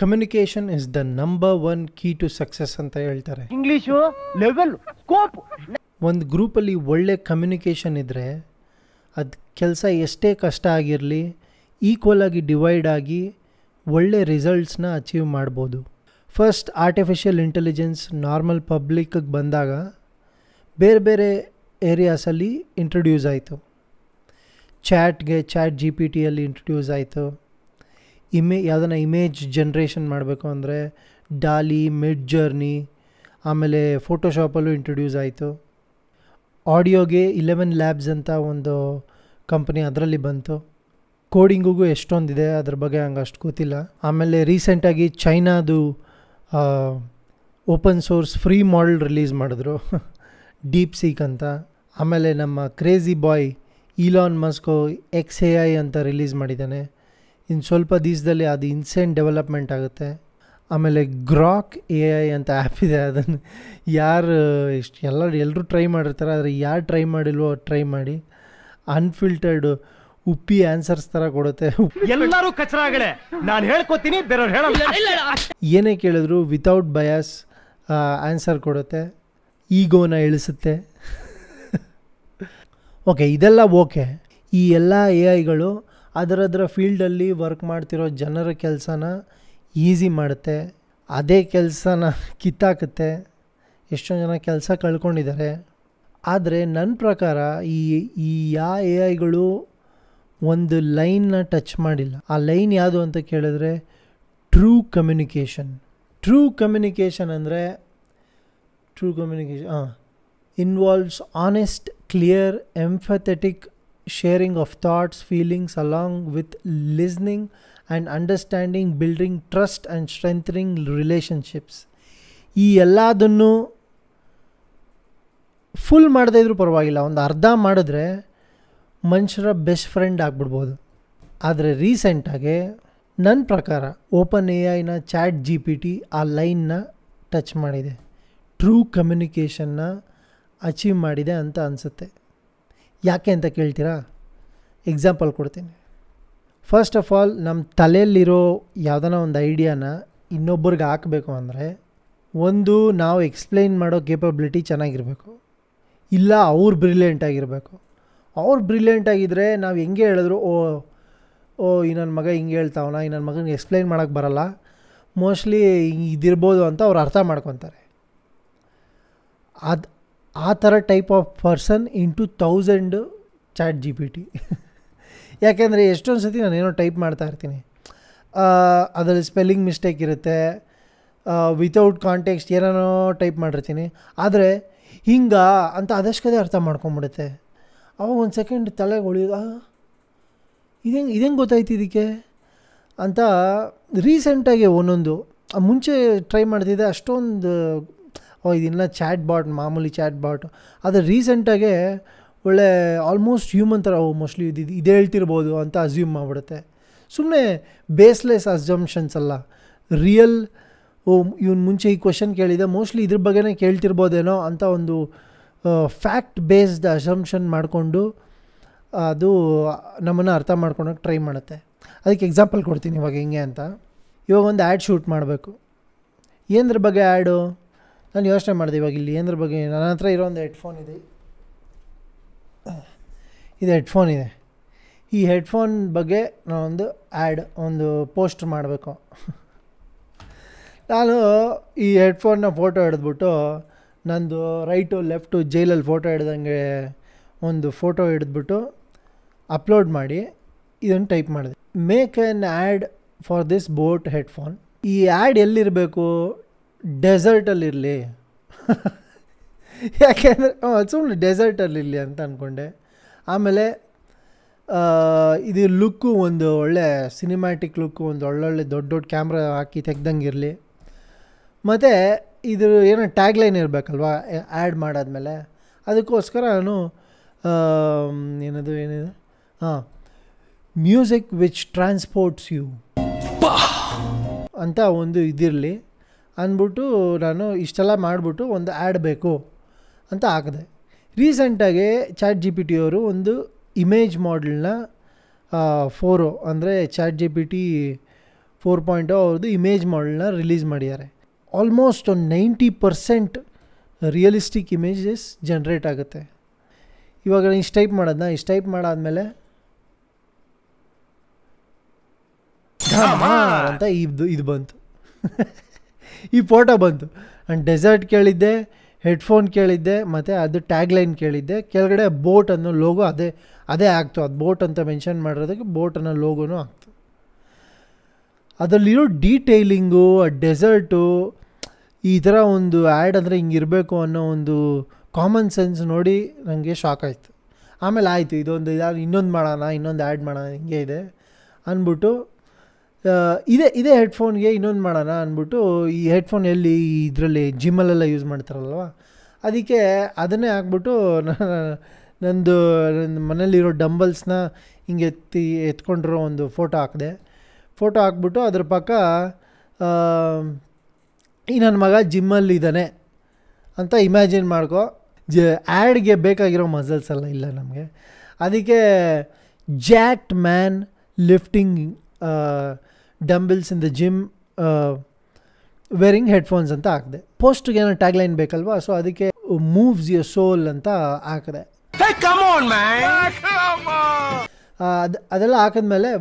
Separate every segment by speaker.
Speaker 1: Communication is the number one key to success ಅಂತ ಹೇಳ್ತಾರೆ.
Speaker 2: English level scope.
Speaker 1: ಒಂದು ಗ್ರೂಪಲ್ಲಿ ಒಳ್ಳೆ ಕಮ್ಯುನಿಕೇಷನ್ ಇದ್ದರೆ ಅದು ಕೆಲಸ ಎಷ್ಟೇ ಕಷ್ಟ ಆಗಿರಲಿ ಈಕ್ವಲ್ ಆಗಿ ಡಿವೈಡ್ ಆಗಿ ಒಳ್ಳೆ ರಿಸಲ್ಟ್ಸ್ನ ಅಚೀವ್ ಮಾಡ್ಬೋದು. ಫಸ್ಟ್ ಆರ್ಟಿಫಿಷಿಯಲ್ ಇಂಟೆಲಿಜೆನ್ಸ್ ನಾರ್ಮಲ್ ಪಬ್ಲಿಕ್ಗೆ ಬಂದಾಗ ಬೇರೆ ಬೇರೆ ಏರಿಯಾಸಲ್ಲಿ ಇಂಟ್ರೊಡ್ಯೂಸ್ ಆಯಿತು. ಚಾಟ್ GPT ಇಂಟ್ರೊಡ್ಯೂಸ್ ಆಯಿತು. ಯಾವುದನ್ನ ಇಮೇಜ್ ಜನ್ರೇಷನ್ ಮಾಡಬೇಕು ಅಂದರೆ ಡಾಲಿ, ಮಿಡ್ ಜರ್ನಿ, ಆಮೇಲೆ ಫೋಟೋಶಾಪಲ್ಲೂ ಇಂಟ್ರೊಡ್ಯೂಸ್ ಆಯಿತು. ಆಡಿಯೋಗೆ 11 ಲ್ಯಾಬ್ಸ್ ಅಂತ ಒಂದು ಕಂಪ್ನಿ ಅದರಲ್ಲಿ ಬಂತು. ಕೋಡಿಂಗಿಗೂ ಎಷ್ಟೊಂದಿದೆ, ಅದ್ರ ಬಗ್ಗೆ ಹಂಗೆ ಅಷ್ಟು ಗೊತ್ತಿಲ್ಲ. ಆಮೇಲೆ ರೀಸೆಂಟಾಗಿ ಚೈನಾದು open source free model release ಮಾಡಿದ್ರು, ಡೀಪ್ ಸೀಕ್ ಅಂತ. ಆಮೇಲೆ ನಮ್ಮ ಕ್ರೇಜಿ ಬಾಯ್ ಈಲಾನ್ ಮಸ್ಕೋ XAI ಅಂತ ರಿಲೀಸ್ ಮಾಡಿದ್ದಾನೆ. ಇನ್ನು ಸ್ವಲ್ಪ ದಿವಸದಲ್ಲಿ ಅದು ಇನ್ಸೇನ್ ಡೆವಲಪ್ಮೆಂಟ್ ಆಗುತ್ತೆ. ಆಮೇಲೆ ಗ್ರಾಕ್ AI ಅಂತ ಆ್ಯಪ್ ಇದೆ. ಅದನ್ನು ಯಾರು ಎಲ್ಲರೂ ಟ್ರೈ ಮಾಡಿರ್ತಾರೆ, ಆದರೆ ಯಾರು ಟ್ರೈ ಮಾಡಿಲ್ವೋ ಟ್ರೈ ಮಾಡಿ. ಅನ್ಫಿಲ್ಟರ್ಡ್ ಉಪ್ಪಿ ಆನ್ಸರ್ಸ್ ಥರ ಕೊಡುತ್ತೆ.
Speaker 2: ಎಲ್ಲರೂ ಕಚರಾಗಳೇ, ನಾನು ಹೇಳ್ಕೊತೀನಿ, ಬೇರೆಯವ್ರು ಹೇಳಲ್ಲ.
Speaker 1: ಏನೇ ಕೇಳಿದ್ರು ವಿತೌಟ್ ಬಯಾಸ್ ಆನ್ಸರ್ ಕೊಡುತ್ತೆ, ಈಗೋನ ಇಳಿಸುತ್ತೆ. ಓಕೆ, ಇದೆಲ್ಲ ಓಕೆ. ಈ ಎಲ್ಲ AIಗಳು ಅದರದರ ಫೀಲ್ಡಲ್ಲಿ ವರ್ಕ್ ಮಾಡ್ತಿರೋ ಜನರ ಕೆಲಸನ ಈಸಿ ಮಾಡುತ್ತೆ, ಅದೇ ಕೆಲಸನ ಕಿತ್ತಾಕುತ್ತೆ. ಎಷ್ಟೊಂದು ಜನ ಕೆಲಸ ಕಳ್ಕೊಂಡಿದ್ದಾರೆ. ಆದರೆ ನನ್ನ ಪ್ರಕಾರ ಈ ಯಾವ AIಗಳು ಒಂದು ಲೈನ್ನ ಟಚ್ ಮಾಡಿಲ್ಲ. ಆ ಲೈನ್ ಯಾವುದು ಅಂತ ಕೇಳಿದ್ರೆ true communication. True communication involves honest, clear, empathetic sharing of thoughts, feelings, along with listening and understanding, building trust and strengthening relationships. ಈ ಎಲ್ಲದನ್ನು ಫುಲ್ ಮಾಡದೇ ಇದ್ರೂ ಪರವಾಗಿಲ್ಲ, ಒಂದು ಅರ್ಧ ಮಾಡಿದ್ರೆ ಮನುಷ್ಯರ ಬೆಸ್ಟ್ ಫ್ರೆಂಡ್ ಆಗಿಬಿಡ್ಬೋದು. ಆದರೆ ರೀಸೆಂಟಾಗಿ ನನ್ನ ಪ್ರಕಾರ OpenAIನ ಚಾಟ್ GPT ಆ ಲೈನ್ನ ಟಚ್ ಮಾಡಿದೆ, ಟ್ರೂ ಕಮ್ಯುನಿಕೇಷನ್ನ ಅಚೀವ್ ಮಾಡಿದೆ ಅಂತ ಅನಿಸುತ್ತೆ. ಯಾಕೆ ಅಂತ ಕೇಳ್ತೀರಾ? ಎಕ್ಸಾಂಪಲ್ ಕೊಡ್ತೀನಿ. ಫಸ್ಟ್ ಆಫ್ ಆಲ್, ನಮ್ಮ ತಲೆಯಲ್ಲಿರೋ ಯಾವುದನ್ನ ಒಂದು ಐಡಿಯಾನ ಇನ್ನೊಬ್ಬರಿಗೆ ಹಾಕಬೇಕು ಅಂದರೆ ಒಂದು ನಾವು ಎಕ್ಸ್ಪ್ಲೈನ್ ಮಾಡೋ ಕೇಪಬಿಲಿಟಿ ಚೆನ್ನಾಗಿರಬೇಕು, ಇಲ್ಲ ಅವ್ರು ಬ್ರಿಲಿಯಂಟ್ ಆಗಿರಬೇಕು. ಅವ್ರು ಬ್ರಿಲಿಯಂಟ್ ಆಗಿದ್ದರೆ ನಾವು ಹೆಂಗೆ ಹೇಳಿದ್ರು ಈ ನನ್ನ ಮಗ ಹಿಂಗೆ ಹೇಳ್ತಾವನ, ಈ ನನ್ನ ಮಗನಿಗೆ ಎಕ್ಸ್ಪ್ಲೈನ್ ಮಾಡೋಕ್ಕೆ ಬರಲ್ಲ, ಮೋಸ್ಟ್ಲಿ ಇದಿರ್ಬೋದು ಅಂತ ಅವ್ರು ಅರ್ಥ ಮಾಡ್ಕೊತಾರೆ. ಆ ಥರ type of person into 1000 chat GPT. ಯಾಕೆಂದರೆ ಎಷ್ಟೊಂದು ಸತಿ ನಾನೇನೋ ಟೈಪ್ ಮಾಡ್ತಾ ಇರ್ತೀನಿ, ಅದರಲ್ಲಿ ಸ್ಪೆಲ್ಲಿಂಗ್ ಮಿಸ್ಟೇಕ್ ಇರುತ್ತೆ, ವಿತೌಟ್ ಕಾಂಟೆಕ್ಸ್ಟ್ ಏನೇನೋ ಟೈಪ್ ಮಾಡಿರ್ತೀನಿ. ಆದರೆ ಹಿಂಗೆ ಅಂತ ಅದಷ್ಟೇ ಅರ್ಥ ಮಾಡ್ಕೊಂಬಿಡುತ್ತೆ. ಅವಾಗ ಒಂದು ಸೆಕೆಂಡ್ ತಲೆಗೆ ಹೊಳಿಯೋದು, ಇದೇಂಗೆ ಗೊತ್ತಾಯ್ತು ಇದಕ್ಕೆ ಅಂತ. ರೀಸೆಂಟಾಗಿ ಒಂದೊಂದು ಮುಂಚೆ ಟ್ರೈ ಮಾಡ್ತಿದ್ದೆ, ಅಷ್ಟೊಂದು ಇದನ್ನ ಚಾಟ್ ಬಾಟ್, ಮಾಮೂಲಿ ಚಾಟ್ ಬಾಟ್. ಆದರೆ ರೀಸೆಂಟಾಗೆ ಒಳ್ಳೆ ಆಲ್ಮೋಸ್ಟ್ ಹ್ಯೂಮನ್ ಥರ ಮೋಸ್ಟ್ಲಿ ಇದು ಹೇಳ್ತಿರ್ಬೋದು ಅಂತ ಅಸ್ಯೂಮ್ ಮಾಡಿಬಿಡುತ್ತೆ. ಸುಮ್ಮನೆ ಬೇಸ್ಲೆಸ್ ಅಸಂಪ್ಷನ್ಸ್ ಅಲ್ಲ, ರಿಯಲ್ ಇವನು ಮುಂಚೆ ಈ ಕ್ವೆಶನ್ ಕೇಳಿದೆ, ಮೋಸ್ಟ್ಲಿ ಇದ್ರ ಬಗ್ಗೆನೇ ಕೇಳ್ತಿರ್ಬೋದೇನೋ ಅಂತ ಒಂದು ಫ್ಯಾಕ್ಟ್ ಬೇಸ್ಡ್ ಅಸಂಪ್ಷನ್ ಮಾಡಿಕೊಂಡು ಅದು ನಮ್ಮನ್ನು ಅರ್ಥ ಮಾಡ್ಕೊಳಕ್ಕೆ ಟ್ರೈ ಮಾಡುತ್ತೆ. ಅದಕ್ಕೆ ಎಕ್ಸಾಂಪಲ್ ಕೊಡ್ತೀನಿ ಇವಾಗ ಹೆಂಗೆ ಅಂತ. ಇವಾಗ ಒಂದು ಆ್ಯಡ್ ಶೂಟ್ ಮಾಡಬೇಕು. ಏನದ್ರ ಬಗ್ಗೆ ಆ್ಯಡು ನಾನು ಯೋಚನೆ ಮಾಡಿದೆ. ಇವಾಗ ಇಲ್ಲಿ ಏನದ್ರ ಬಗ್ಗೆ, ನನ್ನ ಹತ್ರ ಇರೋ ಒಂದು ಹೆಡ್ಫೋನ್ ಇದೆ, ಇದು ಹೆಡ್ಫೋನ್ ಇದೆ. ಈ ಹೆಡ್ಫೋನ್ ಬಗ್ಗೆ ನಾನೊಂದು ಒಂದು ಪೋಸ್ಟ್ ಮಾಡಬೇಕು. ನಾನು ಈ ಹೆಡ್ಫೋನ್ನ ಫೋಟೋ ಹಿಡಿದ್ಬಿಟ್ಟು ನಂದು ರೈಟು ಲೆಫ್ಟು ಜೈಲಲ್ಲಿ ಫೋಟೋ ಹಿಡ್ದಂಗೆ ಒಂದು ಫೋಟೋ ಹಿಡಿದ್ಬಿಟ್ಟು ಅಪ್ಲೋಡ್ ಮಾಡಿ ಇದನ್ನು ಟೈಪ್ ಮಾಡಿದೆ, make an add for this boat headphone. ಈ ಆ್ಯಡ್ ಎಲ್ಲಿರಬೇಕು? ಡೆಸರ್ಟಲ್ಲಿರಲಿ. ಯಾಕೆಂದರೆ ಸುಮ್ಮನೆ ಡೆಸರ್ಟಲ್ಲಿರಲಿ ಅಂತ ಅಂದ್ಕೊಂಡೆ. ಆಮೇಲೆ ಇದು ಲುಕ್ಕು ಒಂದು ಒಳ್ಳೆ ಸಿನಿಮ್ಯಾಟಿಕ್ ಲುಕ್ಕು, ಒಂದು ಒಳ್ಳೊಳ್ಳೆ ದೊಡ್ಡ ದೊಡ್ಡ ಕ್ಯಾಮ್ರಾ ಹಾಕಿ ತೆಗ್ದಂಗೆ ಇರಲಿ. ಮತ್ತು ಇದು ಏನೋ ಟ್ಯಾಗ್ಲೈನ್ ಇರಬೇಕಲ್ವ ಆ್ಯಡ್ ಮಾಡಾದ್ಮೇಲೆ. ಅದಕ್ಕೋಸ್ಕರ ನಾನು ಏನಿದೆ ಮ್ಯೂಸಿಕ್ ವಿಚ್ ಟ್ರಾನ್ಸ್ಪೋರ್ಟ್ಸ್ ಯು ಅಂತ ಒಂದು ಇದಿರಲಿ ಅಂದ್ಬಿಟ್ಟು ನಾನು ಇಷ್ಟೆಲ್ಲ ಮಾಡಿಬಿಟ್ಟು ಒಂದು ಆ್ಯಡ್ ಬೇಕು ಅಂತ ಹಾಕಿದೆ. ರೀಸೆಂಟಾಗಿ ಚಾಟ್ GPT ಅವರು ಒಂದು ಇಮೇಜ್ ಮಾಡೆಲ್ನ 4 ಅಂದರೆ ಚಾಟ್ GPT 4.0 ಅವ್ರದ್ದು ಇಮೇಜ್ ಮಾಡೆಲ್ನ ರಿಲೀಸ್ ಮಾಡಿದ್ದಾರೆ. ಆಲ್ಮೋಸ್ಟ್ ಒಂದು 90% ರಿಯಲಿಸ್ಟಿಕ್ ಇಮೇಜಸ್ ಜನ್ರೇಟ್ ಆಗುತ್ತೆ. ಇವಾಗ ಇಷ್ಟು ಟೈಪ್ ಮಾಡೋದನ್ನ ಟೈಪ್ ಮಾಡಾದ್ಮೇಲೆ ಅಂತ ಇದು ಬಂತು. ಈ ಫೋಟೋ ಬಂತು. ಆ್ಯಂಡ್ ಡೆಸರ್ಟ್ ಕೇಳಿದ್ದೆ, ಹೆಡ್ಫೋನ್ ಕೇಳಿದ್ದೆ, ಮತ್ತು ಅದು ಟ್ಯಾಗ್ಲೈನ್ ಕೇಳಿದ್ದೆ. ಕೆಳಗಡೆ ಬೋಟ್ ಅನ್ನೋ ಲೋಗೋ ಅದೇ ಆಗ್ತು. ಅದು ಬೋಟ್ ಅಂತ ಮೆನ್ಷನ್ ಮಾಡಿರೋದಕ್ಕೆ ಬೋಟ್ ಅನ್ನೋ ಲೋಗೋನೂ ಆಗ್ತು. ಅದರಲ್ಲಿರೋ ಡೀಟೇಲಿಂಗು, ಆ ಡೆಸರ್ಟು, ಈ ಥರ ಒಂದು ಆ್ಯಡ್ ಅಂದರೆ ಹಿಂಗಿರಬೇಕು ಅನ್ನೋ ಒಂದು ಕಾಮನ್ ಸೆನ್ಸ್ ನೋಡಿ ನನಗೆ ಶಾಕ್ ಆಯಿತು. ಆಮೇಲೆ ಆಯಿತು, ಇದೊಂದು ಇನ್ನೊಂದು ಮಾಡೋಣ, ಇನ್ನೊಂದು ಆ್ಯಡ್ ಮಾಡೋಣ, ಹಿಂಗೆ ಇದೆ ಅಂದ್ಬಿಟ್ಟು ಇದೇ ಹೆಡ್ಫೋನ್ಗೆ ಇನ್ನೊಂದು ಮಾಡೋಣ ಅಂದ್ಬಿಟ್ಟು, ಈ ಹೆಡ್ಫೋನ್ ಎಲ್ಲಿ ಇದರಲ್ಲಿ ಜಿಮ್ಮಲ್ಲೆಲ್ಲ ಯೂಸ್ ಮಾಡ್ತಾರಲ್ವ, ಅದಕ್ಕೆ ಅದನ್ನೇ ಹಾಕ್ಬಿಟ್ಟು ನನ್ನ ಮನೇಲಿರೋ ಡಂಬಲ್ಸ್ನ ಹಿಂಗೆ ಎತ್ಕೊಂಡಿರೋ ಒಂದು ಫೋಟೋ ಹಾಕ್ಬಿಟ್ಟು ಅದ್ರ ಪಕ್ಕ ಈ ನನ್ನ ಮಗ ಜಿಮ್ಮಲ್ಲಿದ್ದಾನೆ ಅಂತ ಇಮ್ಯಾಜಿನ್ ಮಾಡ್ಕೊ. ಆ್ಯಡ್ಗೆ ಬೇಕಾಗಿರೋ ಮಸಲ್ಸ್ ಎಲ್ಲ ಇಲ್ಲ ನಮಗೆ. ಅದಕ್ಕೆ jacked man lifting dumbbells in the gym wearing headphones ಅಂತ ಹಾಕಿದೆ. ಪೋಸ್ಟ್ಗೆ ಏನೋ ಟ್ಯಾಗ್ಲೈನ್ ಬೇಕಲ್ವಾ, ಸೊ ಅದಕ್ಕೆ ಮೂವ್ಸ್ ಯುವರ್ ಸೋಲ್ ಅಂತ ಹಾಕಿದೆ. ಅದೆಲ್ಲ ಹಾಕಿದ್ಮೇಲೆ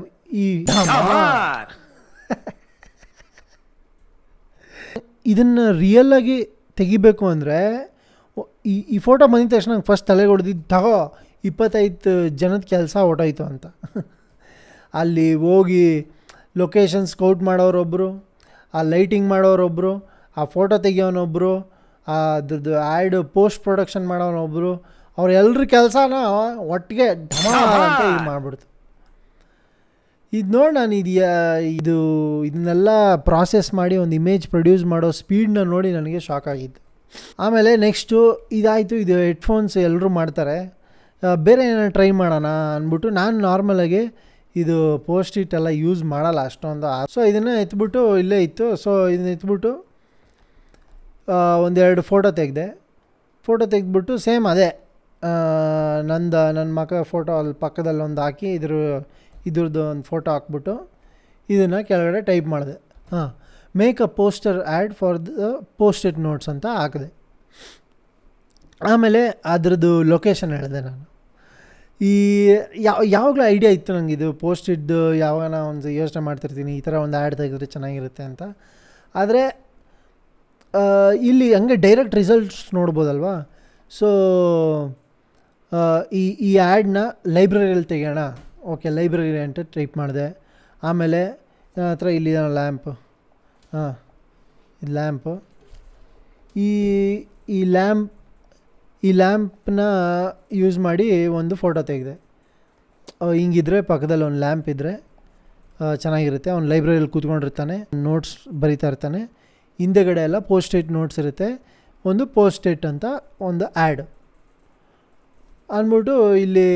Speaker 1: ಇದನ್ನು ರಿಯಲ್ಲಾಗಿ ತೆಗಿಬೇಕು ಅಂದರೆ ಈ ಫೋಟೋ ಬಂದಿದ ತಕ್ಷಣ ನಂಗೆ ಫಸ್ಟ್ ತಲೆಗೆ ಹೊಡೆದಿದ್ದು 25 ಜನದ ಕೆಲಸ ಹೊಟ್ಟೋಯ್ತು ಅಂತ. ಅಲ್ಲಿ ಹೋಗಿ ಲೊಕೇಶನ್ ಸ್ಕೌಟ್ ಮಾಡೋರೊಬ್ಬರು, ಆ ಲೈಟಿಂಗ್ ಮಾಡೋರೊಬ್ಬರು, ಆ ಫೋಟೋ ತೆಗಿಯೋನೊಬ್ಬರು, ಅದ್ರದ್ದು ಆ್ಯಡ್ ಪೋಸ್ಟ್ ಪ್ರೊಡಕ್ಷನ್ ಮಾಡೋನೊಬ್ಬರು, ಅವ್ರೆಲ್ಲರ ಕೆಲಸನ ಒಟ್ಟಿಗೆ ಢಮಾರ್ ಅಂತ ಇದು ಮಾಡಿಬಿಡ್ತು. ಇದು ನೋಡಿ ನಾನು ಇದನ್ನೆಲ್ಲ ಪ್ರಾಸೆಸ್ ಮಾಡಿ ಒಂದು ಇಮೇಜ್ ಪ್ರೊಡ್ಯೂಸ್ ಮಾಡೋ ಸ್ಪೀಡ್ನ ನೋಡಿ ನನಗೆ ಶಾಕ್ ಆಗಿದ್ದು. ಆಮೇಲೆ ನೆಕ್ಸ್ಟು ಇದಾಯಿತು, ಇದು ಹೆಡ್ಫೋನ್ಸ್ ಎಲ್ಲರೂ ಮಾಡ್ತಾರೆ, ಬೇರೆ ಏನಾರು ಟ್ರೈ ಮಾಡೋಣ ಅಂದ್ಬಿಟ್ಟು ನಾನು ನಾರ್ಮಲಾಗಿ ಇದು ಪೋಸ್ಟ್ ಇಟ್ ಎಲ್ಲ ಯೂಸ್ ಮಾಡಲ್ಲ ಅಷ್ಟೊಂದು. ಸೊ ಇದನ್ನು ಎತ್ಬಿಟ್ಟು ಇಲ್ಲೇ ಇತ್ತು, ಸೊ ಇದನ್ನ ಎತ್ಬಿಟ್ಟು ಒಂದೆರಡು ಫೋಟೋ ತೆಗೆದ್ಬಿಟ್ಟು ಸೇಮ್ ಅದೇ ನನ್ನ ಮಗ ಫೋಟೋ ಅಲ್ಲಿ ಪಕ್ಕದಲ್ಲಿ ಒಂದು ಹಾಕಿ ಇದ್ರದ್ದು ಒಂದು ಫೋಟೋ ಹಾಕ್ಬಿಟ್ಟು ಇದನ್ನು ಕೆಳಗಡೆ ಟೈಪ್ ಮಾಡಿದೆ. Make a poster ad for the post it notes ಅಂತ ಹಾಕಿದೆ. ಆಮೇಲೆ ಅದರದ್ದು ಲೊಕೇಶನ್ ಹೇಳಿದೆ ನಾನು. ಯಾವಾಗಲೂ ಐಡಿಯಾ ಇತ್ತು ನನಗೆ, ಇದು ಪೋಸ್ಟ್ ಇದ್ದು ಯಾವಾಗ ಒಂದು ಯೋಚನೆ ಮಾಡ್ತಿರ್ತೀನಿ ಈ ಥರ ಒಂದು ಆ್ಯಡ್ ತೆಗೆದ್ರೆ ಚೆನ್ನಾಗಿರುತ್ತೆ ಅಂತ. ಆದರೆ ಇಲ್ಲಿ ಹಂಗೆ ಡೈರೆಕ್ಟ್ ರಿಸಲ್ಟ್ಸ್ ನೋಡ್ಬೋದಲ್ವಾ. ಸೊ ಈ ಆ್ಯಡ್ನ ಲೈಬ್ರರಿಯಲ್ಲಿ ತೆಗೆಯೋಣ, ಓಕೆ ಲೈಬ್ರರಿ ಅಂತ ಟೈಪ್ ಮಾಡಿದೆ. ಆಮೇಲೆ ನನ್ನ ಹತ್ರ ಇಲ್ಲಿ ಲ್ಯಾಂಪು, ಇದು ಲ್ಯಾಂಪು, ಈ ಲ್ಯಾಂಪ್ನ ಯೂಸ್ ಮಾಡಿ ಒಂದು ಫೋಟೋ ತೆಗೆದೆ. ಹಿಂಗಿದ್ರೆ ಪಕ್ಕದಲ್ಲಿ ಒಂದು ಲ್ಯಾಂಪ್ ಇದ್ದರೆ ಚೆನ್ನಾಗಿರುತ್ತೆ. ಅವ್ನು ಲೈಬ್ರರಿಯಲ್ಲಿ ಕೂತ್ಕೊಂಡಿರ್ತಾನೆ, ನೋಟ್ಸ್ ಬರಿತಾ ಇರ್ತಾನೆ, ಹಿಂದೆಗಡೆ ಎಲ್ಲ ಪೋಸ್ಟ್ ಇಟ್ ನೋಟ್ಸ್ ಇರುತ್ತೆ. ಒಂದು ಪೋಸ್ಟ್ ಇಟ್ ಅಂತ ಒಂದು ಆ್ಯಡ್ ಅಂದ್ಬಿಟ್ಟು ಇಲ್ಲಿ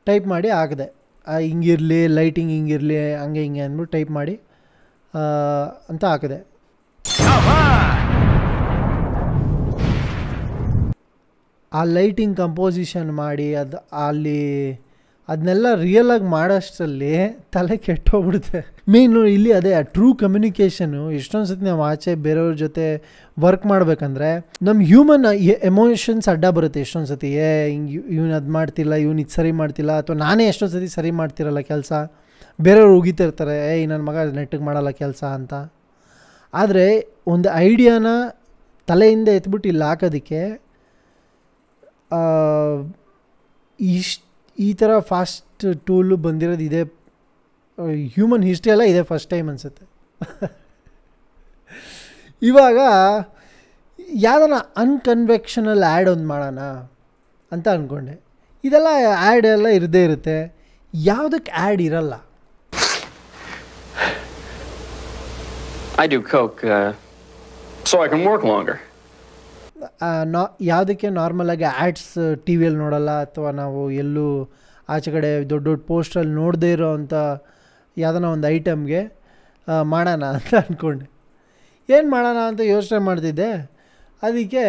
Speaker 1: ಟೈಪ್ ಮಾಡಿ ಹಾಕಿದೆ. ಹಿಂಗಿರಲಿ, ಲೈಟಿಂಗ್ ಹಿಂಗಿರಲಿ, ಹಂಗೆ ಹಿಂಗೆ ಅಂದ್ಬಿಟ್ಟು ಟೈಪ್ ಮಾಡಿ ಅಂತ ಹಾಕಿದೆ. ಆ ಲೈಟಿಂಗ್ ಕಂಪೋಸಿಷನ್ ಮಾಡಿ ಅದನ್ನೆಲ್ಲ ರಿಯಲಾಗಿ ಮಾಡೋಷ್ಟರಲ್ಲಿ ತಲೆ ಕೆಟ್ಟೋಗ್ಬಿಡುತ್ತೆ. ಮೇಯ್ನು ಇಲ್ಲಿ ಅದೇ ಟ್ರೂ ಕಮ್ಯುನಿಕೇಷನು. ಎಷ್ಟೊಂದು ಸತಿ ನಾವು ಆಚೆ ಬೇರೆಯವ್ರ ಜೊತೆ ವರ್ಕ್ ಮಾಡಬೇಕಂದ್ರೆ ನಮ್ಮ ಹ್ಯೂಮನ್ ಎಮೋಷನ್ಸ್ ಅಡ್ಡ ಬರುತ್ತೆ. ಎಷ್ಟೊಂದು ಸತಿ ಹಿಂಗೆ ಇವ್ನು ಅದು ಮಾಡ್ತಿಲ್ಲ, ಇವ್ನು ಇದು ಸರಿ ಮಾಡ್ತಿಲ್ಲ, ಅಥವಾ ನಾನೇ ಎಷ್ಟೊಂದು ಸತಿ ಸರಿ ಮಾಡ್ತಿರಲ್ಲ ಕೆಲಸ, ಬೇರೆಯವ್ರು ಉಗಿತಿರ್ತಾರೆ ನನ್ನ ಮಗ ನೆಟ್ಟಿಗೆ ಮಾಡಲ್ಲ ಕೆಲಸ ಅಂತ. ಆದರೆ ಒಂದು ಐಡಿಯಾನ ತಲೆಯಿಂದ ಎತ್ಬಿಟ್ಟು ಇಲ್ಲಿ ಹಾಕೋದಕ್ಕೆ ಈ ಥರ ಫಾಸ್ಟ್ ಟೂಲು ಬಂದಿರೋದು ಇದೆ ಹ್ಯೂಮನ್ ಹಿಸ್ಟ್ರಿ ಎಲ್ಲ ಇದೆ ಫಸ್ಟ್ ಟೈಮ್ ಅನಿಸುತ್ತೆ. ಇವಾಗ ಯಾವುದನ್ನ ಅನ್ಕನ್ವೆಕ್ಷನಲ್ ಆ್ಯಡ್ ಒಂದು ಮಾಡೋಣ ಅಂತ ಅಂದ್ಕೊಂಡೆ. ಇದೆಲ್ಲ ಆ್ಯಡ್ ಎಲ್ಲ ಇರದೇ ಇರುತ್ತೆ, ಯಾವುದಕ್ಕೆ ಆ್ಯಡ್ ಇರಲ್ಲ.
Speaker 3: I do coke so I can work longer.
Speaker 1: ಯಾವುದಕ್ಕೆ ನಾರ್ಮಲಾಗಿ ಆ್ಯಡ್ಸ್ ಟಿ ವಿಯಲ್ಲಿ ನೋಡಲ್ಲ, ಅಥವಾ ನಾವು ಎಲ್ಲೂ ಆಚೆ ಕಡೆ ದೊಡ್ಡ ದೊಡ್ಡ ಪೋಸ್ಟ್ರಲ್ಲಿ ನೋಡದೇ ಇರೋ ಅಂಥ ಯಾವುದನ್ನ ಒಂದು ಐಟಮ್ಗೆ ಮಾಡೋಣ ಅಂತ ಅಂದ್ಕೊಂಡೆ. ಏನು ಮಾಡೋಣ ಅಂತ ಯೋಚನೆ ಮಾಡ್ತಿದ್ದೆ. ಅದಕ್ಕೆ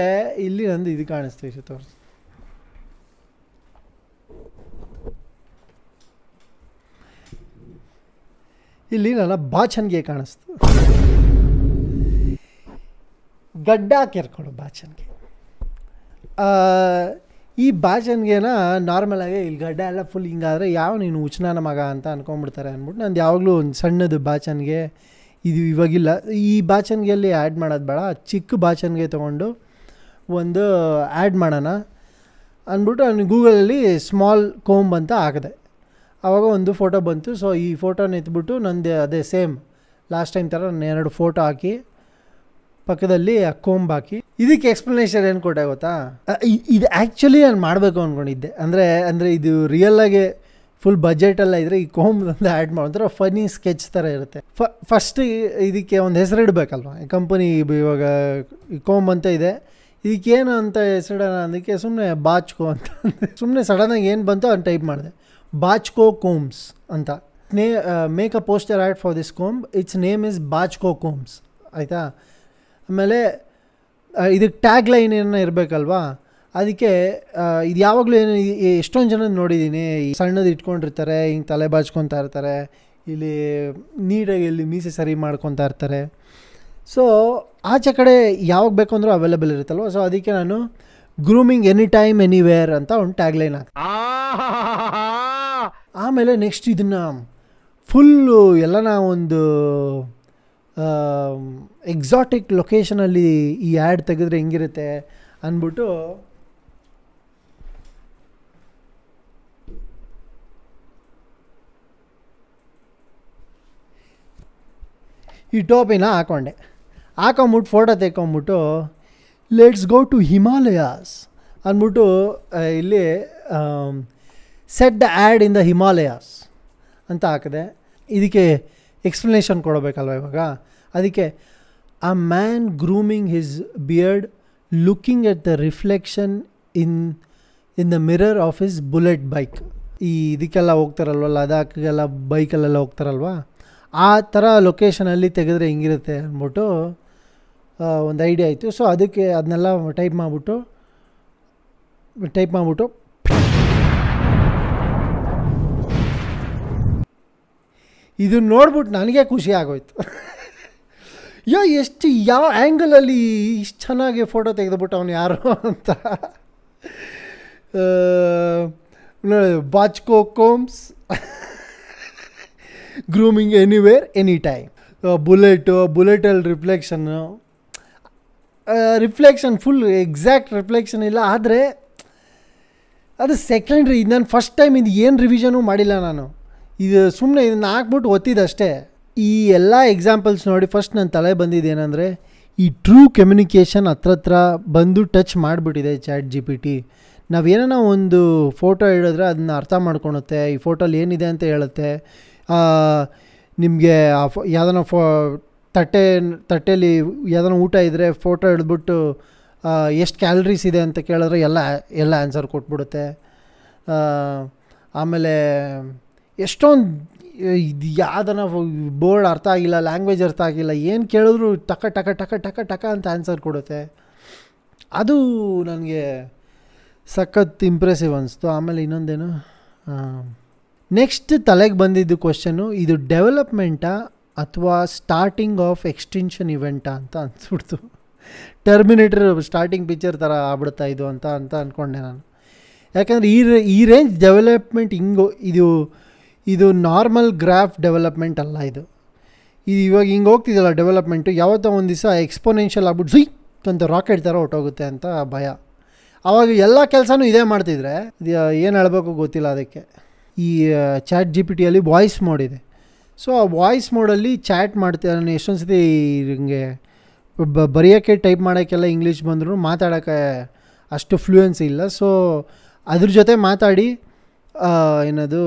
Speaker 1: ಇಲ್ಲಿ ನಂದು ಇದು ಕಾಣಿಸ್ತು, ತೋರಿಸಿ. ಇಲ್ಲಿ ನನ್ನ ಬಾಚನ್ಗೆ ಕಾಣಿಸ್ತು. ಗಡ್ಡ ಕೆರ್ಕೊಡು ಬಾಚನ್ಗೆ. ಈ ಬಾಚನ್ಗೆನ ನಾರ್ಮಲಾಗಿ ಇಲ್ಲಿ ಗಡ್ಡ ಎಲ್ಲ ಫುಲ್ ಹಿಂಗಾದರೆ ಯಾವ ನೀನು ಉಚ್ಚನಾನ ಮಗ ಅಂತ ಅಂದ್ಕೊಂಡ್ಬಿಡ್ತಾರೆ ಅಂದ್ಬಿಟ್ಟು ನಂದು ಯಾವಾಗಲೂ ಒಂದು ಸಣ್ಣದು ಬಾಚನ್ಗೆ ಇದು ಇವಾಗಿಲ್ಲ. ಈ ಬಾಚನ್ಗೆಯಲ್ಲಿ ಆ್ಯಡ್ ಮಾಡೋದು ಬೇಡ, ಚಿಕ್ಕ ಬಾಚನ್ಗೆ ತೊಗೊಂಡು ಒಂದು ಆ್ಯಡ್ ಮಾಡೋಣ ಅಂದ್ಬಿಟ್ಟು ನಾನು ಗೂಗಲಲ್ಲಿ ಸ್ಮಾಲ್ ಕೋಂಬ್ ಅಂತ ಹಾಕಿದೆ. ಆವಾಗ ಒಂದು ಫೋಟೋ ಬಂತು. ಸೊ ಈ ಫೋಟೋನ ಎತ್ಬಿಟ್ಟು ನಂದು ಅದೇ ಸೇಮ್ ಲಾಸ್ಟ್ ಟೈಮ್ ಥರ ನಾನು 2 ಫೋಟೋ ಹಾಕಿ ಪಕ್ಕದಲ್ಲಿ ಆ ಕೋಂಬ್ ಹಾಕಿ ಇದಕ್ಕೆ ಎಕ್ಸ್ಪ್ಲನೇಷನ್ ಏನು ಕೊಟ್ಟೆ ಗೊತ್ತಾ? ಇದು ಆ್ಯಕ್ಚುಲಿ ನಾನು ಮಾಡಬೇಕು ಅಂದ್ಕೊಂಡಿದ್ದೆ. ಅಂದರೆ ಇದು ರಿಯಲ್ಲಾಗಿ ಫುಲ್ ಬಜೆಟೆಲ್ಲ ಇದ್ದರೆ ಈ ಕೋಂಬ್ ಒಂದು ಆ್ಯಡ್ ಮಾಡಿದ್ರೆ ಫನಿ ಸ್ಕೆಚ್ ಥರ ಇರುತ್ತೆ. ಫಸ್ಟ್ ಇದಕ್ಕೆ ಒಂದು ಹೆಸರು ಇಡಬೇಕಲ್ವ. ಕಂಪನಿ ಇವಾಗ ಈ ಕೋಂಬ್ ಅಂತ ಇದೆ, ಇದಕ್ಕೇನು ಅಂತ ಹೆಸರಿಡೋಣ ಅದಕ್ಕೆ ಸುಮ್ಮನೆ ಬಾಚ್ಕೋ ಅಂತ ಸುಮ್ಮನೆ ಸಡನ್ನಾಗಿ ಏನು ಬಂತು ಅದನ್ನು ಟೈಪ್ ಮಾಡಿದೆ, ಬಾಚ್ಕೋ ಕೋಮ್ಸ್ ಅಂತ. Make a poster ad for this comb, it's name is Baachko combs ಆಯಿತಾ. ಆಮೇಲೆ ಇದಕ್ಕೆ ಟ್ಯಾಗ್ ಲೈನ್ ಏನೋ ಇರಬೇಕಲ್ವಾ, ಅದಕ್ಕೆ ಇದು ಯಾವಾಗಲೂ ಏನು ಎಷ್ಟೊಂದು ಜನ ನೋಡಿದ್ದೀನಿ, ಸಣ್ಣದು ಇಟ್ಕೊಂಡಿರ್ತಾರೆ, ಹಿಂಗೆ ತಲೆ ಬಾಚ್ಕೊತಾ ಇರ್ತಾರೆ, ಇಲ್ಲಿ ನೀಟಾಗಿ ಇಲ್ಲಿ ಮೀಸೆ ಸರಿ ಮಾಡ್ಕೊತಾ ಇರ್ತಾರೆ. ಸೊ ಆಚೆ ಕಡೆ ಯಾವಾಗ ಬೇಕು ಅಂದರೂ ಅವೈಲೇಬಲ್ ಇರುತ್ತಲ್ವ. ಸೊ ಅದಕ್ಕೆ ನಾನು ಗ್ರೂಮಿಂಗ್ ಎನಿ ಟೈಮ್ ಎನಿವೇರ್ ಅಂತ ಒಂದು ಟ್ಯಾಗ್ ಲೈನ್ ಹಾಕ್ತೀನಿ. ಆಮೇಲೆ ನೆಕ್ಸ್ಟ್ ಇದನ್ನು ಫುಲ್ಲು ಎಲ್ಲನ ಒಂದು ಎಕ್ಸಾಟಿಕ್ ಲೊಕೇಶನಲ್ಲಿ ಈ ಆ್ಯಡ್ ತೆಗೆದ್ರೆ ಹೆಂಗಿರುತ್ತೆ ಅಂದ್ಬಿಟ್ಟು ಈ ಟೋಪಿನ ಹಾಕೊಂಬಿಟ್ಟು ಫೋಟೋ ತೆಕ್ಕೊಂಬಿಟ್ಟು ಲೆಟ್ಸ್ ಗೋ ಟು ಹಿಮಾಲಯಾಸ್ ಅಂದ್ಬಿಟ್ಟು ಇಲ್ಲಿ set the ad in the Himalayas ಅಂತ ಹಾಕಿದೆ. ಇದಕ್ಕೆ ಎಕ್ಸ್ಪ್ಲನೇಷನ್ ಕೊಡಬೇಕಲ್ವ ಇವಾಗ. ಅದಕ್ಕೆ a man grooming his beard looking at the reflection in the mirror of his Bullet bike. ಈ ಇದಕ್ಕೆಲ್ಲ ಹೋಗ್ತಾರಲ್ವ, ಲದಾಖ್ಗೆಲ್ಲ ಬೈಕಲ್ಲೆಲ್ಲ ಹೋಗ್ತಾರಲ್ವ, ಆ ಥರ ಲೊಕೇಶನಲ್ಲಿ ತೆಗೆದ್ರೆ ಹೆಂಗಿರುತ್ತೆ ಅಂದ್ಬಿಟ್ಟು ಒಂದು ಐಡಿಯಾ ಆಯಿತು. ಸೊ ಅದಕ್ಕೆ ಅದನ್ನೆಲ್ಲ ಟೈಪ್ ಮಾಡಿಬಿಟ್ಟು ಇದು ನೋಡ್ಬಿಟ್ಟು ನನಗೆ ಖುಷಿ ಆಗೋಯ್ತು. ಎಷ್ಟು ಯಾವ ಆ್ಯಂಗಲಲ್ಲಿ ಇಷ್ಟು ಚೆನ್ನಾಗಿ ಫೋಟೋ ತೆಗೆದುಬಿಟ್ಟು ಅವನು ಯಾರು ಅಂತ. Baachko combs grooming anywhere any time. ಬುಲೆಟಲ್ಲಿ ರಿಫ್ಲೆಕ್ಷನ್ ಫುಲ್ ಎಕ್ಸಾಕ್ಟ್ ರಿಫ್ಲೆಕ್ಷನ್ ಇಲ್ಲ, ಆದರೆ ಅದು ಸೆಕೆಂಡ್ರಿ. ಇದು ನಾನು ಫಸ್ಟ್ ಟೈಮ್ ಇದು ಏನು ರಿವಿಷನು ಮಾಡಿಲ್ಲ ನಾನು, ಇದು ಸುಮ್ಮನೆ ಇದನ್ನು ಹಾಕ್ಬಿಟ್ಟು ಒತ್ತಿದಷ್ಟೇ. ಈ ಎಲ್ಲ ಎಕ್ಸಾಂಪಲ್ಸ್ ನೋಡಿ ಫಸ್ಟ್ ನನ್ನ ತಲೆ ಬಂದಿದ್ದೇನೆಂದರೆ, ಈ ಟ್ರೂ ಕಮ್ಯುನಿಕೇಷನ್ ಹತ್ರ ಬಂದು ಟಚ್ ಮಾಡಿಬಿಟ್ಟಿದೆ ಚಾಟ್ GPT. ನಾವೇನೋ ಒಂದು ಫೋಟೋ ಹೇಳಿದ್ರೆ ಅದನ್ನ ಅರ್ಥ ಮಾಡ್ಕೊಳುತ್ತೆ, ಈ ಫೋಟೋಲ್ಲಿ ಏನಿದೆ ಅಂತ ಹೇಳುತ್ತೆ. ನಿಮಗೆ ಯಾವುದನ್ನ ತಟ್ಟೆಯಲ್ಲಿ ಯಾವುದನ್ನ ಊಟ ಇದ್ದರೆ ಫೋಟೋ ಹಿಡಿದ್ಬಿಟ್ಟು ಎಷ್ಟು ಕ್ಯಾಲರೀಸ್ ಇದೆ ಅಂತ ಕೇಳಿದ್ರೆ ಎಲ್ಲ ಆನ್ಸರ್ ಕೊಟ್ಬಿಡುತ್ತೆ. ಆಮೇಲೆ ಎಷ್ಟೊಂದು ಇದು ಯಾವುದನ್ನ ಬೋರ್ಡ್ ಅರ್ಥ ಆಗಿಲ್ಲ, ಲ್ಯಾಂಗ್ವೇಜ್ ಅರ್ಥ ಆಗಿಲ್ಲ, ಏನು ಕೇಳಿದ್ರು ಟಕ ಟಕ ಟಕ ಟಕ ಟಕ ಅಂತ ಆನ್ಸರ್ ಕೊಡುತ್ತೆ. ಅದು ನನಗೆ ಸಖತ್ ಇಂಪ್ರೆಸಿವ್ ಅನಿಸ್ತು. ಆಮೇಲೆ ಇನ್ನೊಂದೇನು, ನೆಕ್ಸ್ಟ್ ತಲೆಗೆ ಬಂದಿದ್ದು ಕ್ವಶನ್ನು, ಇದು ಡೆವಲಪ್ಮೆಂಟಾ ಅಥವಾ ಸ್ಟಾರ್ಟಿಂಗ್ ಆಫ್ ಎಕ್ಸ್ಟೆನ್ಷನ್ ಇವೆಂಟಾ ಅಂತ ಅನಿಸ್ಬಿಡ್ತು. ಟರ್ಮಿನೇಟರ್ ಸ್ಟಾರ್ಟಿಂಗ್ ಪಿಕ್ಚರ್ ಥರ ಆಗ್ಬಿಡ್ತಾ ಇದು ಅಂತ ಅಂದ್ಕೊಂಡೆ ನಾನು. ಯಾಕಂದರೆ ಈ ರೇಂಜ್ ಡೆವಲಪ್ಮೆಂಟ್ ಇದು ನಾರ್ಮಲ್ ಗ್ರಾಫ್ ಡೆವಲಪ್ಮೆಂಟ್ ಅಲ್ಲ. ಇದು ಇವಾಗ ಹಿಂಗೆ ಹೋಗ್ತಿದ್ದಲ್ಲ ಡೆವಲಪ್ಮೆಂಟು, ಯಾವತ್ತೋ ಒಂದು ದಿವಸ ಎಕ್ಸ್ಪೋನೆನ್ಷಿಯಲ್ ಆಗ್ಬಿಟ್ಟು ಅಂತ ರಾಕೆಟ್ ಥರ ಹೊಟ್ಟೋಗುತ್ತೆ ಅಂತ ಭಯ. ಆವಾಗ ಎಲ್ಲ ಕೆಲಸನೂ ಇದೇ ಮಾಡ್ತಿದ್ರೆ ಏನು ಹೇಳಬೇಕು ಗೊತ್ತಿಲ್ಲ. ಅದಕ್ಕೆ ಈ ಚಾಟ್ GPTಯಲ್ಲಿ ವಾಯ್ಸ್ ಮೋಡ್ ಇದೆ. ಸೊ ಆ ವಾಯ್ಸ್ ಮೋಡಲ್ಲಿ ಚಾಟ್ ಮಾಡ್ತೀನಿ. ನಾನು ಎಷ್ಟೊಂದು ಸತಿ ಹಿಂಗೆ ಬರೆಯೋಕ್ಕೆ ಟೈಪ್ ಮಾಡೋಕ್ಕೆಲ್ಲ ಇಂಗ್ಲೀಷ್ ಬಂದರೂ ಮಾತಾಡೋಕ್ಕೆ ಅಷ್ಟು ಫ್ಲೂಯೆನ್ಸಿ ಇಲ್ಲ. ಸೊ ಅದ್ರ ಜೊತೆ ಮಾತಾಡಿ ಏನದು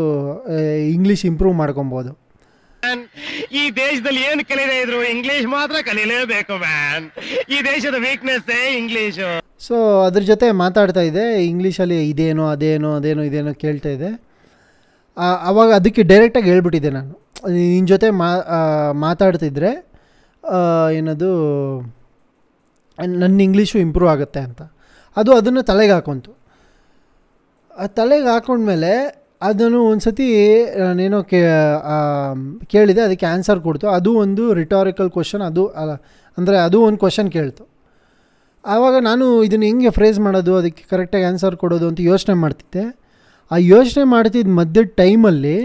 Speaker 1: ಇಂಗ್ಲೀಷ್ ಇಂಪ್ರೂವ್ ಮಾಡ್ಕೊಬೋದು.
Speaker 2: ಈ ದೇಶದಲ್ಲಿ ಏನು ಕಲಿಯದೇ ಇದ್ರು ಇಂಗ್ಲಿಷ್ ಮಾತ್ರ ಕಲೀಲೇಬೇಕು ಮ್ಯಾನ್. ಈ ದೇಶದ ವೀಕ್ನೆಸ್ ಇಂಗ್ಲೀಷು.
Speaker 1: ಸೊ ಅದ್ರ ಜೊತೆ ಮಾತಾಡ್ತಾ ಇದೆ ಇಂಗ್ಲೀಷಲ್ಲಿ, ಇದೇನೋ ಇದೇನೋ ಕೇಳ್ತಾ ಇದೆ. ಆವಾಗ ಅದಕ್ಕೆ ಡೈರೆಕ್ಟಾಗಿ ಹೇಳ್ಬಿಟ್ಟಿದ್ದೆ ನಾನು, ನಿನ್ನ ಜೊತೆ ಮಾತಾಡ್ತಿದ್ರೆ ಏನದು ನನ್ನ ಇಂಗ್ಲೀಷು ಇಂಪ್ರೂವ್ ಆಗುತ್ತೆ ಅಂತ. ಅದನ್ನು ತಲೆಗೆ ಹಾಕೊಂತು. ತಲೆಗೆ ಹಾಕೊಂಡ್ಮೇಲೆ ಅದನ್ನು ಒಂದು ಸತಿ ನಾನೇನೋ ಕೇಳಿದೆ, ಅದಕ್ಕೆ ಆನ್ಸರ್ ಕೊಡ್ತು. ಅದು ಒಂದು ರಿಟಾರಿಕಲ್ ಕ್ವಶನ್, ಅದು ಅಂದರೆ ಅದು ಒಂದು ಕ್ವಶನ್ ಕೇಳ್ತು. ಆವಾಗ ನಾನು ಇದನ್ನು ಹೆಂಗೆ ಫ್ರೇಸ್ ಮಾಡೋದು, ಅದಕ್ಕೆ ಕರೆಕ್ಟಾಗಿ ಆನ್ಸರ್ ಕೊಡೋದು ಅಂತ ಯೋಚನೆ ಮಾಡ್ತಿದ್ದೆ. ಆ ಯೋಚನೆ ಮಾಡ್ತಿದ್ದ ಮಧ್ಯದ ಟೈಮಲ್ಲಿ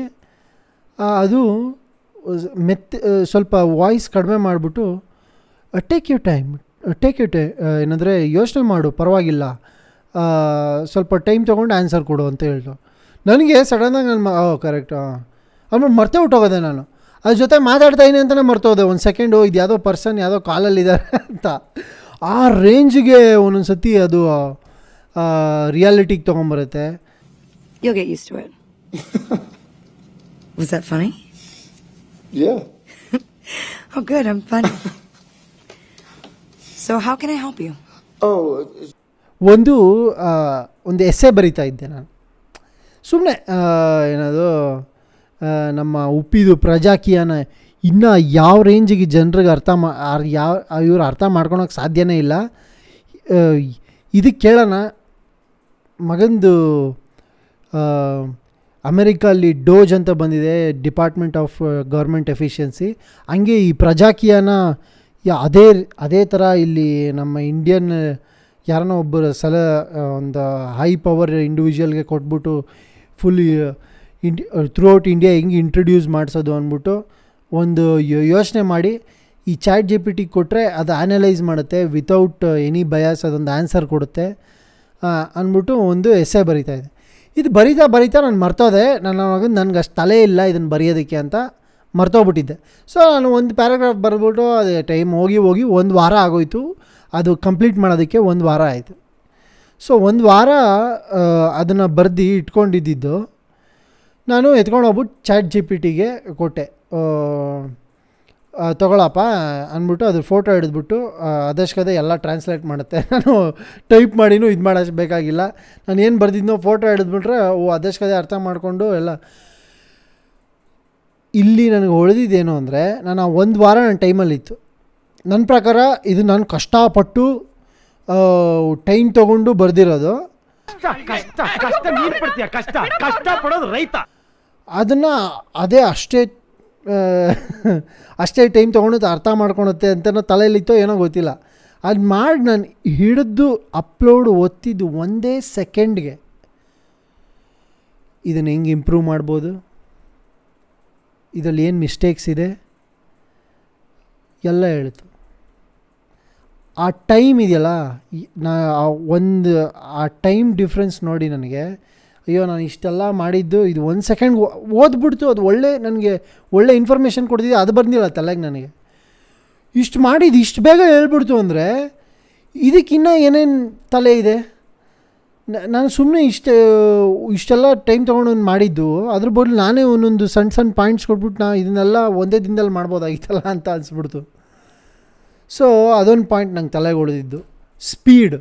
Speaker 1: ಅದು ಸ್ವಲ್ಪ ವಾಯ್ಸ್ ಕಡಿಮೆ ಮಾಡಿಬಿಟ್ಟು ಟೇಕ್ ಯು ಟೈಮ್ ಏನಂದರೆ ಯೋಚನೆ ಮಾಡು, ಪರವಾಗಿಲ್ಲ, ಸ್ವಲ್ಪ ಟೈಮ್ ತೊಗೊಂಡು ಆನ್ಸರ್ ಕೊಡು ಅಂತ ಹೇಳ್ತು. ನನಗೆ ಸಡನ್ನಾಗಿ ನಾನು ಕರೆಕ್ಟ್ ಆಮೇಲೆ ಮರ್ತೇ ಹೊಟ್ಟೋಗೋದೆ. ನಾನು ಅದ್ರ ಜೊತೆ ಮಾತಾಡ್ತಾ ಇದ್ದೀನಿ ಅಂತಲೇ ಮರ್ತೋದೆ. ಒಂದು ಸೆಕೆಂಡು ಇದು ಯಾವುದೋ ಪರ್ಸನ್ ಯಾವುದೋ ಕಾಲಲ್ಲಿದ್ದಾರೆ ಅಂತ. ಆ ರೇಂಜಿಗೆ ಒಂದೊಂದು ಸತಿ ಅದು ರಿಯಾಲಿಟಿಗೆ ತೊಗೊಂಬರುತ್ತೆ.
Speaker 4: You'll get used to it. Was that funny?
Speaker 5: Yeah.
Speaker 4: Oh, good. I'm funny. So how can I help you?
Speaker 5: Oh,
Speaker 1: ಒಂದು ಎಸ್ಸೆ ಬರಿತಾ ಇದ್ದೆ ನಾನು ಸುಮ್ಮನೆ. ಏನದು ನಮ್ಮ ಉಪ್ಪಿದು ಪ್ರಜಾಕೀಯನ ಇನ್ನೂ ಯಾವ ರೇಂಜಿಗೆ ಜನರಿಗೆ ಇವ್ರು ಅರ್ಥ ಮಾಡ್ಕೊಳಕ್ಕೆ ಸಾಧ್ಯನೇ ಇಲ್ಲ. ಇದಕ್ಕೆ ಕೇಳೋಣ, ಮಗಂದು ಅಮೆರಿಕಲ್ಲಿ ಡೋಜ್ ಅಂತ ಬಂದಿದೆ, ಡಿಪಾರ್ಟ್ಮೆಂಟ್ ಆಫ್ ಗೌರ್ಮೆಂಟ್ ಎಫಿಷಿಯನ್ಸಿ. ಹಂಗೆ ಈ ಪ್ರಜಾಕೀಯನ ಅದೇ ಥರ ಇಲ್ಲಿ ನಮ್ಮ ಇಂಡಿಯನ್ ಯಾರನ್ನೋ ಒಬ್ಬರು ಒಂದು ಹೈ ಪವರ್ ಇಂಡಿವಿಜುವಲ್ಗೆ ಕೊಟ್ಬಿಟ್ಟು ಫುಲ್ ಥ್ರೂ ಔಟ್ ಇಂಡಿಯಾ ಹೆಂಗೆ ಇಂಟ್ರೊಡ್ಯೂಸ್ ಮಾಡಿಸೋದು ಅಂದ್ಬಿಟ್ಟು ಒಂದು ಯೋಚನೆ ಮಾಡಿ ಈ ಚಾಟ್ GPT ಕೊಟ್ಟರೆ ಅದು ಆ್ಯನಲೈಸ್ ಮಾಡುತ್ತೆ, ವಿತೌಟ್ ಎನಿ ಬಯಾಸ್ ಅದೊಂದು ಆನ್ಸರ್ ಕೊಡುತ್ತೆ ಅಂದ್ಬಿಟ್ಟು ಒಂದು ಎಸ್ಸೆ ಬರೀತಾಯಿದೆ. ಇದು ಬರೀತಾ ನಾನು ಮರ್ತೋದೆ. ನನಗೆ ಅಷ್ಟು ತಲೆ ಇಲ್ಲ ಇದನ್ನು ಬರೆಯೋದಕ್ಕೆ ಅಂತ ಮರ್ತೋಗ್ಬಿಟ್ಟಿದ್ದೆ. ಸೊ ನಾನು ಒಂದು ಪ್ಯಾರಾಗ್ರಾಫ್ ಬರೆದ್ಬಿಟ್ಟು ಅದೇ ಟೈಮ್ ಹೋಗಿ 1 ವಾರ ಆಗೋಯ್ತು. ಅದು ಕಂಪ್ಲೀಟ್ ಮಾಡೋದಕ್ಕೆ 1 ವಾರ ಆಯಿತು. ಸೊ 1 ವಾರ ಅದನ್ನು ಬರೆದು ಇಟ್ಕೊಂಡಿದ್ದು ನಾನು ಎತ್ಕೊಂಡೋಗ್ಬಿಟ್ಟು ಚಾಟ್ GPTಗೆ ಕೊಟ್ಟೆ. ತೊಗೊಳಪ್ಪ ಅಂದ್ಬಿಟ್ಟು ಅದ್ರ ಫೋಟೋ ಹಿಡಿದ್ಬಿಟ್ಟು ಅದಷ್ಟೇ ಎಲ್ಲ ಟ್ರಾನ್ಸ್ಲೇಟ್ ಮಾಡುತ್ತೆ. ನಾನು ಟೈಪ್ ಮಾಡಿನೂ ಇದು ಮಾಡೋಷ್ಟು ಬೇಕಾಗಿಲ್ಲ. ನಾನು ಏನು ಬರೆದಿದ್ನೋ ಫೋಟೋ ಹಿಡಿದ್ಬಿಟ್ರೆ ಅದಷ್ಟೇ ಅರ್ಥ ಮಾಡಿಕೊಂಡು ಎಲ್ಲ. ಇಲ್ಲಿ ನನಗೆ ಹೊಳೆದಿದ್ದೇನು ಅಂದರೆ, ನಾನು 1 ವಾರ ನನ್ನ ಟೈಮಲ್ಲಿತ್ತು. ನನ್ನ ಪ್ರಕಾರ ಇದು ನಾನು ಕಷ್ಟಪಟ್ಟು ಟೈಮ್ ತೊಗೊಂಡು ಬರೆದಿರೋದು. ಅದನ್ನು ಅಷ್ಟೇ ಟೈಮ್ ತೊಗೊಂಡು ಅರ್ಥ ಮಾಡ್ಕೊಳುತ್ತೆ ಅಂತ ತಲೆಯಲ್ಲಿತ್ತೋ ಏನೋ ಗೊತ್ತಿಲ್ಲ. ಅದು ಮಾಡಿ ನಾನು ಹಿಡಿದು ಅಪ್ಲೋಡ್ ಒತ್ತಿದ್ದು 1 ಸೆಕೆಂಡ್ಗೆ ಇದನ್ನು ಹೆಂಗೆ ಇಂಪ್ರೂವ್ ಮಾಡ್ಬೋದು, ಇದರಲ್ಲಿ ಏನು ಮಿಸ್ಟೇಕ್ಸ್ ಇದೆ ಎಲ್ಲ ಹೇಳ್ತು. ಆ ಟೈಮ್ ಇದೆಯಲ್ಲ, ಆ ಟೈಮ್ ಡಿಫ್ರೆನ್ಸ್ ನೋಡಿ ನನಗೆ ಅಯ್ಯೋ ನಾನು ಇಷ್ಟೆಲ್ಲ ಮಾಡಿದ್ದು ಇದು 1 ಸೆಕೆಂಡ್ ಓದ್ಬಿಡ್ತು. ಅದು ನನಗೆ ಒಳ್ಳೆ ಇನ್ಫಾರ್ಮೇಷನ್ ಕೊಡ್ತಿದ್ದೆ, ಅದು ಬಂದಿಲ್ಲ ತಲೆಗೆ ನನಗೆ. ಇಷ್ಟು ಮಾಡಿದ್ದು ಇಷ್ಟು ಬೇಗ ಹೇಳ್ಬಿಡ್ತು ಅಂದರೆ ಇದಕ್ಕಿನ್ನೂ ಏನೇನು ತಲೆ ಇದೆ. ನಾನು ಸುಮ್ಮನೆ ಇಷ್ಟೆಲ್ಲ ಟೈಮ್ ತೊಗೊಂಡು ಮಾಡಿದ್ದು, ಅದ್ರ ಬದಲು ನಾನೇ ಒಂದೊಂದು ಸಣ್ಣ ಪಾಯಿಂಟ್ಸ್ ಕೊಟ್ಬಿಟ್ಟು ಇದನ್ನೆಲ್ಲ ಒಂದೇ ದಿನದಲ್ಲಿ ಮಾಡ್ಬೋದಾಗಿತ್ತಲ್ಲ ಅಂತ ಅನಿಸ್ಬಿಡ್ತು. ಸೊ ಅದೊಂದು ಪಾಯಿಂಟ್ ನಂಗೆ ತಲೆಗೆ ಉಳಿದಿದ್ದು. ಸ್ಪೀಡ್.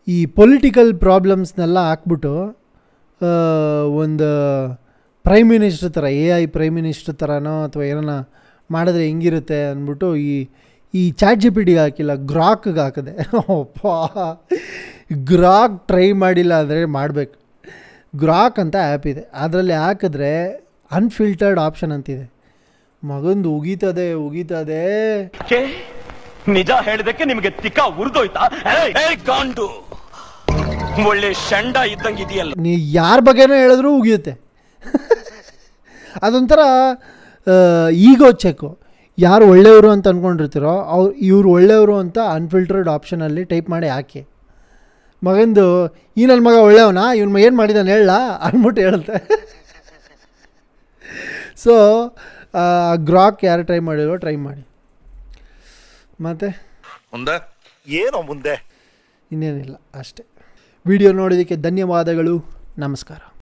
Speaker 1: ಈ ಪೊಲಿಟಿಕಲ್ ಪ್ರಾಬ್ಲಮ್ಸ್ನೆಲ್ಲ ಹಾಕ್ಬಿಟ್ಟು ಒಂದು ಪ್ರೈಮ್ ಮಿನಿಸ್ಟರ್ ಥರ, AI ಪ್ರೈಮ್ ಮಿನಿಸ್ಟರ್ ಥರನೋ ಅಥವಾ ಏನೋ ಮಾಡಿದ್ರೆ ಹೆಂಗಿರುತ್ತೆ ಅಂದ್ಬಿಟ್ಟು ಈ ಚಾಟ್ GPTಗೆ ಹಾಕಿಲ್ಲ, ಗ್ರಾಕ್ಗೆ ಹಾಕಿದೆ. ಗ್ರಾಕ್ ಟ್ರೈ ಮಾಡಿಲ್ಲ ಅಂದರೆ ಮಾಡಬೇಕು. ಗ್ರಾಕ್ ಅಂತ ಆ್ಯಪ್ ಇದೆ, ಅದರಲ್ಲಿ ಹಾಕಿದ್ರೆ ಅನ್ಫಿಲ್ಟರ್ಡ್ ಆಪ್ಷನ್ ಅಂತಿದೆ. ಮಗಂದು ಉಗೀತದೆ.
Speaker 2: ನಿಜ ಹೇಳಿದಕ್ಕೆ ನಿಮಗೆ ತಿಕ್ಕ ಉರಿದೋಯ್ತಾ? ಒಳ್ಳೆ ಶಂಡ ಇದ್ದಂಗಿದೆಯಲ್ಲ.
Speaker 1: ನೀ ಯಾರ ಬಗ್ಗೆನೋ ಹೇಳಿದ್ರೂ ಉಗಿಯುತ್ತೆ. ಅದೊಂಥರ ಈಗೋ ಚೆಕ್ಕು. ಯಾರು ಒಳ್ಳೆಯವರು ಅಂತ ಅಂದ್ಕೊಂಡಿರ್ತೀರೋ ಇವ್ರು ಒಳ್ಳೆಯವರು ಅಂತ ಅನ್ಫಿಲ್ಟರ್ಡ್ ಆಪ್ಷನಲ್ಲಿ ಟೈಪ್ ಮಾಡಿ ಹಾಕಿ. ಮಗಂದು ಈ ನನ್ನ ಮಗ ಒಳ್ಳೆಯವನಾ, ಇವನು ಏನು ಮಾಡಿದಾನೆ ಹೇಳ ಅಂದ್ಬಿಟ್ಟು ಹೇಳುತ್ತೆ. ಸೊ ಗ್ರಾಕ್ ಯಾರು ಟ್ರೈ ಮಾಡಿರೋ ಟ್ರೈ ಮಾಡಿ. ಮತ್ತು
Speaker 5: ಮುಂದೆ
Speaker 1: ಇನ್ನೇನಿಲ್ಲ, ಅಷ್ಟೇ. ವಿಡಿಯೋ ನೋಡೋದಕ್ಕೆ ಧನ್ಯವಾದಗಳು. ನಮಸ್ಕಾರ.